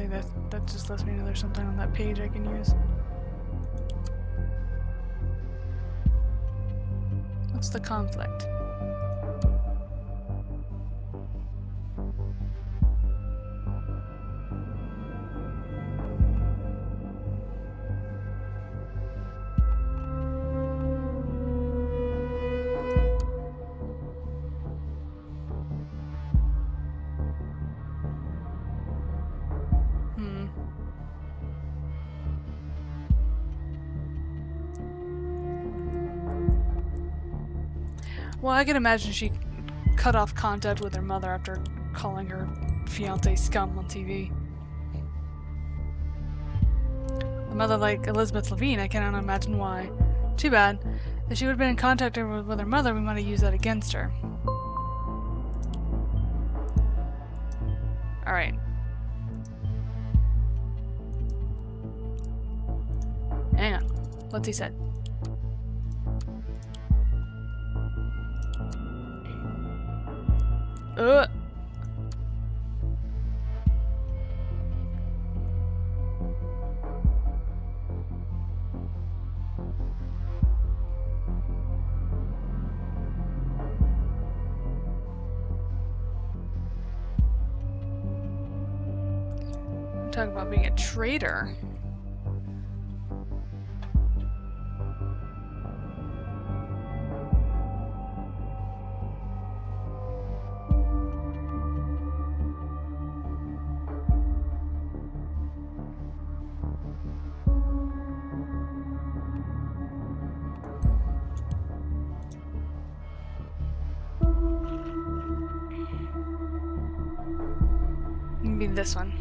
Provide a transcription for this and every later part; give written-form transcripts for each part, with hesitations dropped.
Maybe that just lets me know there's something on that page I can use. What's the conflict? Well, I can imagine she cut off contact with her mother after calling her fiancé scum on TV. A mother like Elizabeth Levine, I cannot imagine why. Too bad. If she would have been in contact with her mother, we might have used that against her. Alright. Hang on. What's he said? Talk about being a traitor. Maybe this one.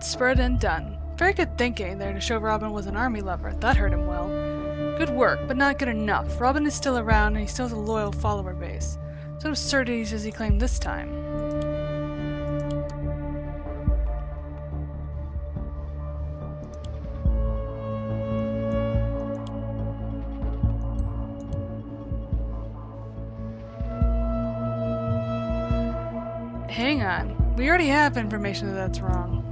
Spread and done. Very good thinking there to show Robin was an army lover. That hurt him well. Good work, but not good enough. Robin is still around and he still has a loyal follower base. So what absurdities does he claim this time? Hang on. We already have information that that's wrong.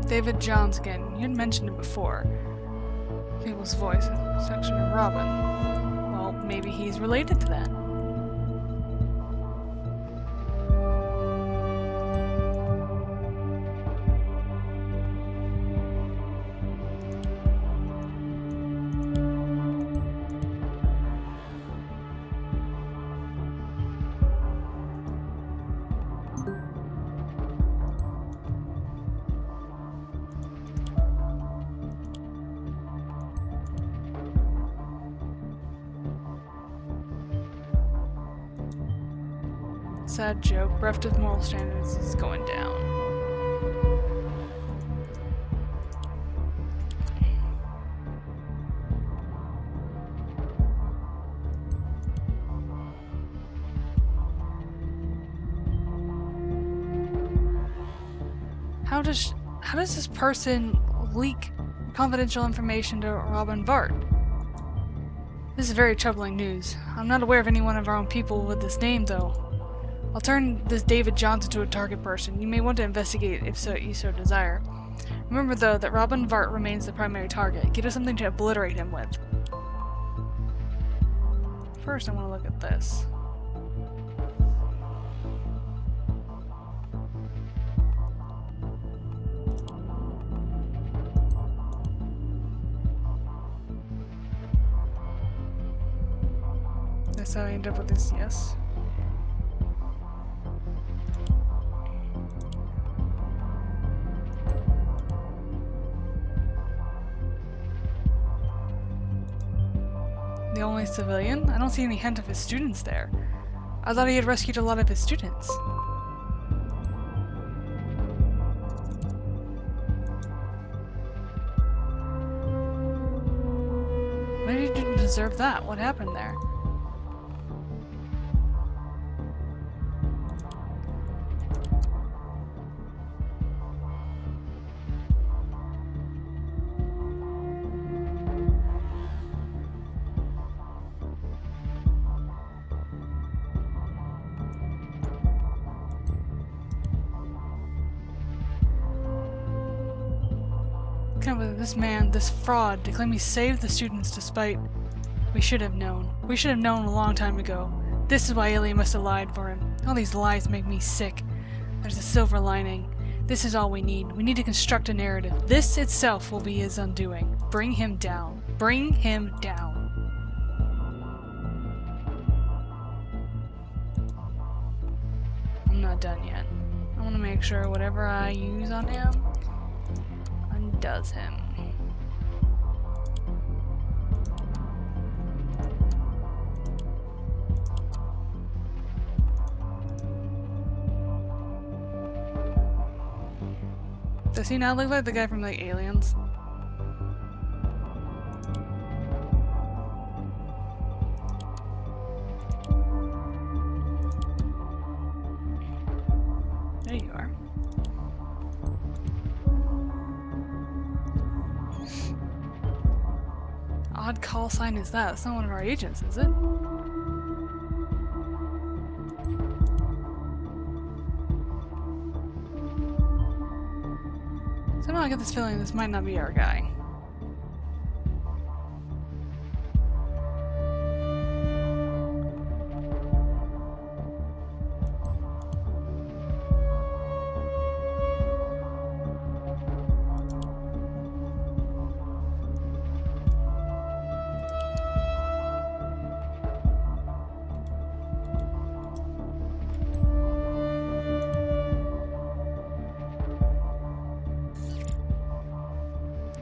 David Johns again. You had mentioned it before. People's voice. Section of Robin. Well, maybe he's related to that. Sad joke, bereft of moral standards, is going down. How does this person leak confidential information to Robin Vart? This is very troubling news. I'm not aware of any one of our own people with this name, though. I'll turn this David Johns into a target person. You may want to investigate if you so desire. Remember, though, that Robin Vart remains the primary target. Give us something to obliterate him with. First, I want to look at this. That's how I end up with this, yes. The only civilian? I don't see any hint of his students there. I thought he had rescued a lot of his students. Maybe he didn't deserve that. What happened there? This man, this fraud, to claim he saved the students despite... We should have known. We should have known a long time ago. This is why Alien must have lied for him. All these lies make me sick. There's a silver lining. This is all we need. We need to construct a narrative. This itself will be his undoing. Bring him down. Bring him down. I'm not done yet. I want to make sure whatever I use on him undoes him. Does he now look like the guy from, like, Aliens? There you are. Odd call sign is that? That's not one of our agents, is it? Somehow I get this feeling this might not be our guy.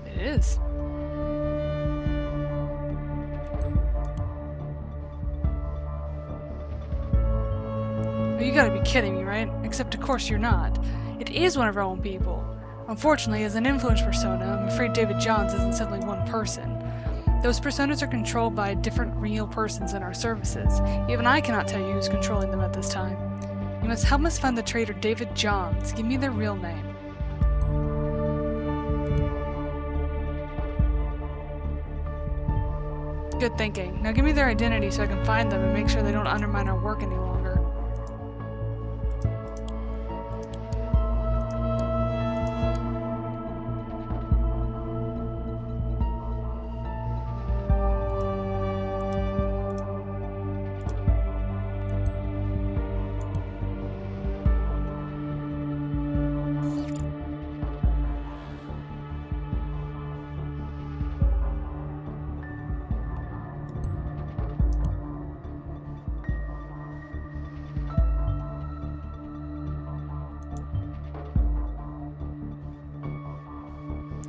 It is. Oh, you gotta be kidding me, right? Except of course you're not. It is one of our own people. Unfortunately, as an influence persona, I'm afraid David Johns isn't simply one person. Those personas are controlled by different real persons in our services. Even I cannot tell you who's controlling them at this time. You must help us find the traitor David Johns. Give me their real name. Good thinking. Now give me their identity so I can find them and make sure they don't undermine our work any longer.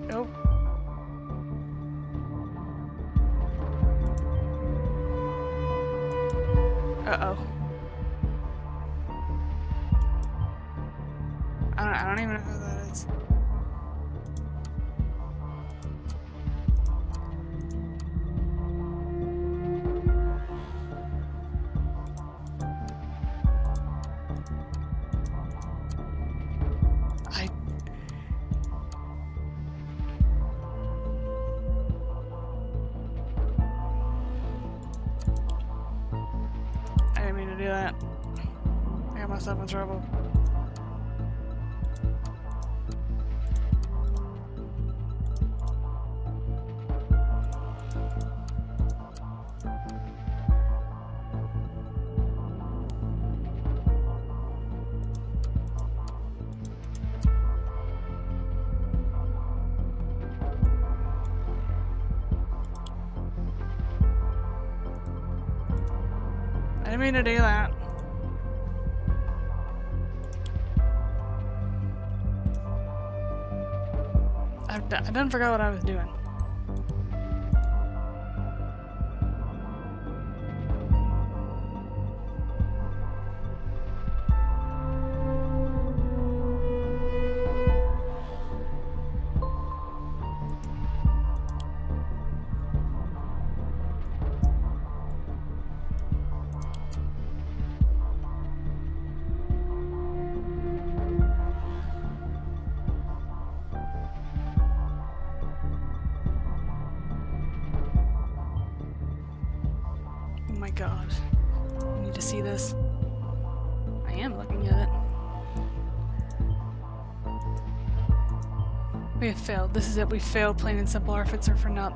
Nope. Uh-oh. I don't even know who that is. I didn't mean to do that. I got myself in trouble. I didn't mean to do that. I done forgot what I was doing. God. I need to see this. I am looking at it. We have failed. This is it. We failed, plain and simple. Our efforts are for naught.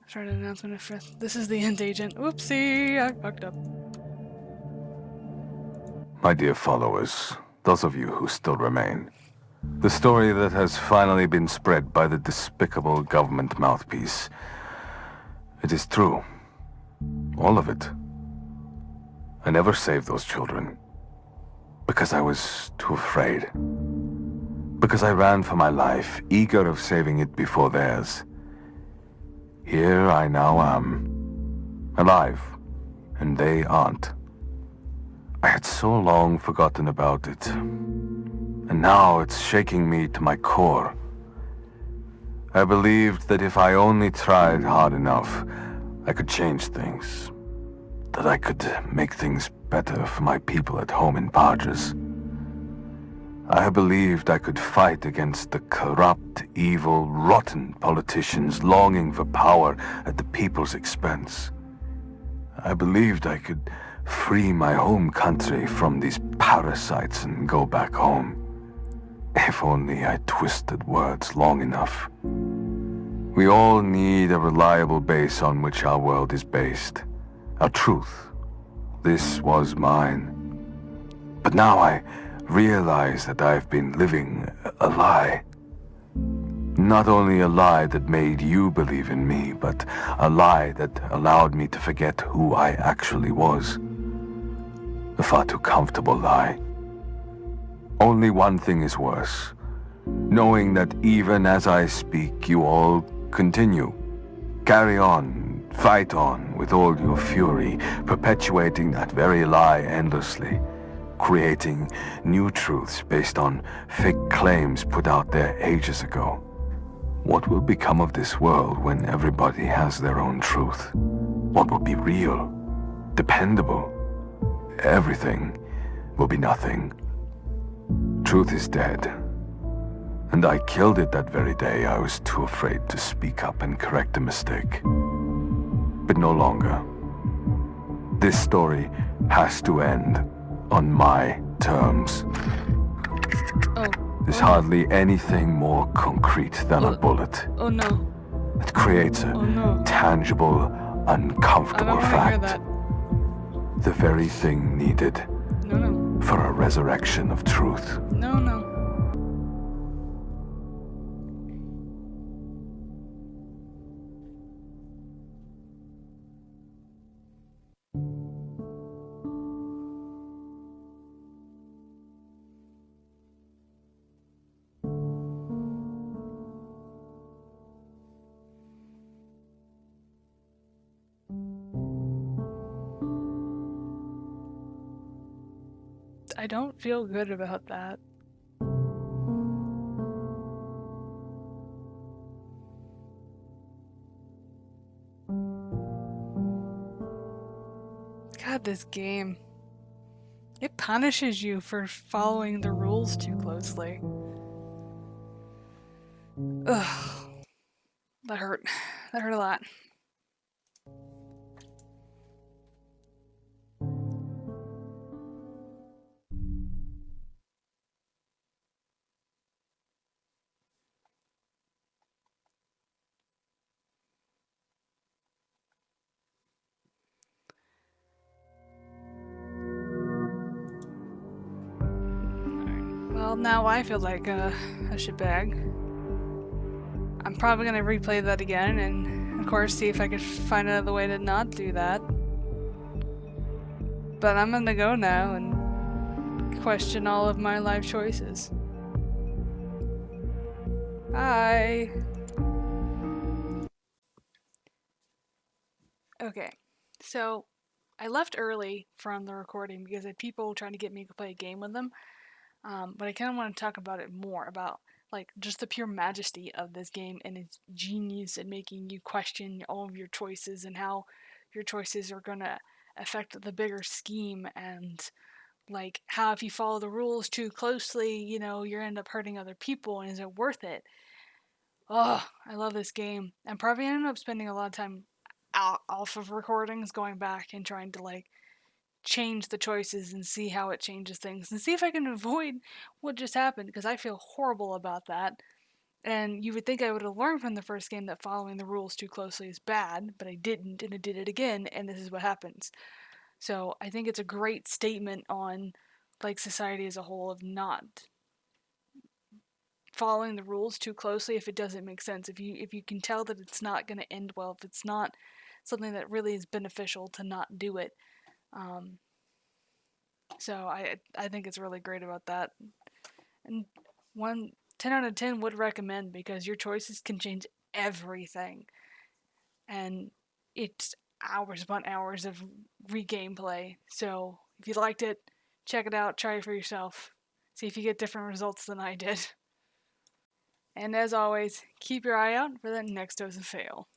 Start an announcement of this is the end agent. Oopsie, I fucked up. My dear followers, those of you who still remain, the story that has finally been spread by the despicable government mouthpiece, it is true. All of it. I never saved those children. Because I was too afraid. Because I ran for my life, eager of saving it before theirs. Here I now am, alive, and they aren't. I had so long forgotten about it, and now it's shaking me to my core. I believed that if I only tried hard enough, I could change things, that I could make things better for my people at home in Parges. I believed I could fight against the corrupt, evil, rotten politicians longing for power at the people's expense. I believed I could free my home country from these parasites and go back home. If only I twisted words long enough. We all need a reliable base on which our world is based. A truth. This was mine. But now I realize that I've been living a lie. Not only a lie that made you believe in me, but a lie that allowed me to forget who I actually was. A far too comfortable lie. Only one thing is worse. Knowing that even as I speak, you all continue. Carry on, fight on with all your fury, perpetuating that very lie endlessly, creating new truths based on fake claims put out there ages ago. What will become of this world when everybody has their own truth? What will be real, dependable? Everything will be nothing. Truth is dead. And I killed it that very day I was too afraid to speak up and correct a mistake. But no longer. This story has to end on my terms. Oh. There's hardly anything more concrete than a bullet. Oh no. It creates a tangible, uncomfortable fact. Hear that. The very thing needed for a resurrection of truth. No. I don't feel good about that. God, this game. It punishes you for following the rules too closely. Ugh. That hurt. That hurt a lot. Well, now I feel like a shitbag. I'm probably gonna replay that again and, of course, see if I could find another way to not do that. But I'm gonna go now and question all of my life choices. Bye! Okay, so I left early from the recording because I had people trying to get me to play a game with them. But I kind of want to talk about it more, about like just the pure majesty of this game and its genius in making you question all of your choices and how your choices are gonna affect the bigger scheme, and like how if you follow the rules too closely, you know, you end up hurting other people, and is it worth it? Oh, I love this game. I'm probably gonna end up spending a lot of time off of recordings, going back and trying to like change the choices and see how it changes things and see if I can avoid what just happened, because I feel horrible about that. And you would think I would have learned from the first game that following the rules too closely is bad, but I didn't, and I did it again, and this is what happens. So I think it's a great statement on like society as a whole of not following the rules too closely if it doesn't make sense. If you can tell that it's not going to end well, if it's not something that really is beneficial, to not do it. So I think it's really great about that. And 10 out of 10 would recommend, because your choices can change everything. And it's hours upon hours of re-gameplay. So if you liked it, check it out, try it for yourself. See if you get different results than I did. And as always, keep your eye out for that next dose of fail.